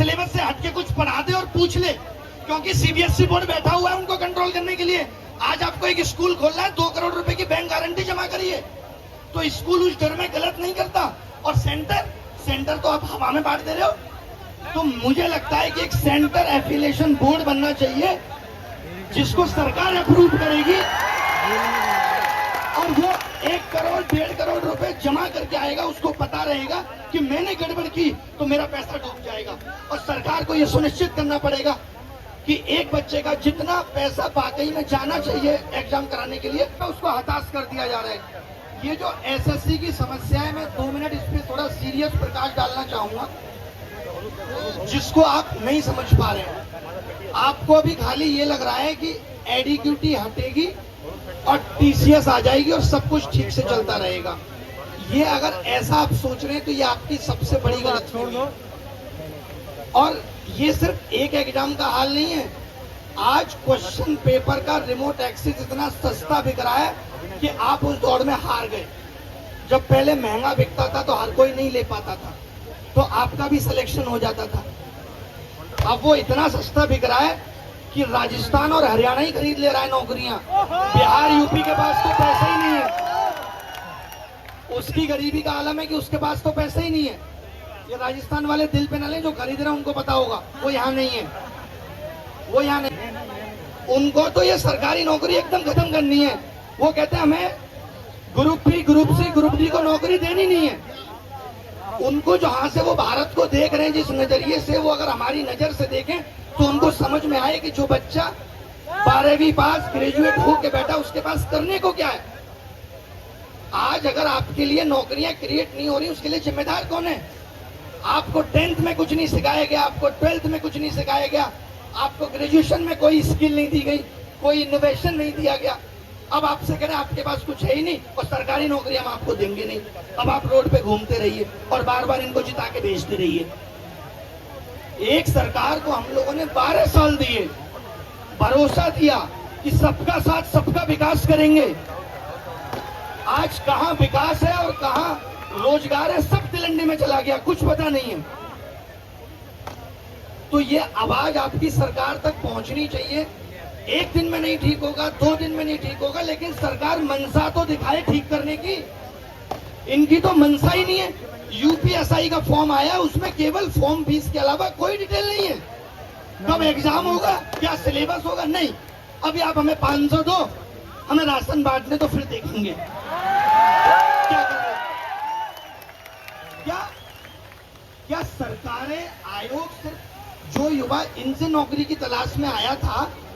Syllabus से हटके कुछ पढ़ा दे और पूछ ले, क्योंकि सीबीएसई बोर्ड बैठा हुआ है उनको कंट्रोल करने के लिए। आज आपको एक स्कूल खोलना है, 2 करोड़ रुपए की बैंक गारंटी जमा करिए, तो स्कूल उस डर में गलत नहीं करता। और सेंटर तो आप हवा में बांट दे रहे हो। तो मुझे लगता है कि एक सेंटर एफिलिएशन बोर्ड बनना चाहिए जिसको सरकार अप्रूव करेगी, और वो 1 करोड़ 1.5 करोड़ रुपए जमा करके आएगा, उसको पता रहेगा कि मैंने गड़बड़ की तो मेरा पैसा डूब जाएगा। और सरकार को यह सुनिश्चित करना पड़ेगा कि एक बच्चे का जितना पैसा वाकई में जाना चाहिए एग्जाम कराने के लिए, उसको हताश कर दिया जा रहा है। ये जो एसएससी की समस्या है, मैं 2 मिनट इस पे थोड़ा सीरियस प्रकाश डालना चाहूंगा, जिसको आप नहीं समझ पा रहे हैं। आपको अभी खाली ये लग रहा है कि एडीक्यूटी हटेगी और टीसीएस आ जाएगी और सब कुछ ठीक से चलता रहेगा। ये अगर ऐसा आप सोच रहे हैं तो ये आपकी सबसे बड़ी गलतफहमी है। और ये सिर्फ एक एग्जाम का हाल नहीं है। आज क्वेश्चन पेपर का रिमोट एक्सेस इतना सस्ता बिक रहा है कि आप उस दौड़ में हार गए। जब पहले महंगा बिकता था तो हर कोई नहीं ले पाता था, तो आपका भी सिलेक्शन हो जाता था। अब वो इतना सस्ता बिक रहा है कि राजस्थान और हरियाणा ही खरीद ले रहा है नौकरियां। बिहार यूपी के पास तो पैसा ही नहीं है। उसकी गरीबी का आलम है कि उसके पास तो पैसा ही नहीं है। ये राजस्थान वाले दिल पे न लें, जो खरीद रहे हैं उनको पता होगा, वो यहाँ नहीं है, वो यहाँ नहीं। उनको तो ये सरकारी नौकरी एकदम खत्म करनी है। वो कहते हैं हमें group B, group C, group D को नौकरी देनी नहीं है। उनको जहां से वो भारत को देख रहे हैं, जिस नजरिए से, वो अगर हमारी नजर से देखें तो उनको समझ में आए कि जो बच्चा 12वीं पास ग्रेजुएट होके बैठा, उसके पास करने को क्या है। आज अगर आपके लिए नौकरियां क्रिएट नहीं हो रही, उसके लिए जिम्मेदार कौन है? आपको 10th में कुछ नहीं सिखाया गया, आपको 12th में कुछ नहीं सिखाया गया, आपको ग्रेजुएशन में कोई स्किल नहीं दी गई, कोई इनोवेशन नहीं दिया गया। अब आपसे कह रहे हैं आपके पास कुछ है ही नहीं और सरकारी नौकरी हम आपको देंगे नहीं। अब आप रोड पे घूमते रहिए और बार बार इनको जिता के भेजते रहिए। एक सरकार को हम लोगों ने 12 साल दिए, भरोसा दिया कि सबका साथ सबका विकास करेंगे। आज कहां विकास है और कहां रोजगार है, सब तिलंडी में चला गया, कुछ पता नहीं है। तो ये आवाज आपकी सरकार तक पहुंचनी चाहिए। एक दिन में नहीं ठीक होगा, 2 दिन में नहीं ठीक होगा, लेकिन सरकार मनसा तो दिखाए ठीक करने की। इनकी तो मनसा ही नहीं है। यूपीएसआई का फॉर्म आया, उसमें केवल फॉर्म फीस के अलावा कोई डिटेल नहीं है। कब एग्जाम होगा, क्या सिलेबस होगा, नहीं। अभी आप हमें 500 दो, हमें राशन बांटने तो फिर देखेंगे क्या कर रहे हैं। क्या सरकारें, आयोग सिर्फ जो युवा इनसे नौकरी की तलाश में आया था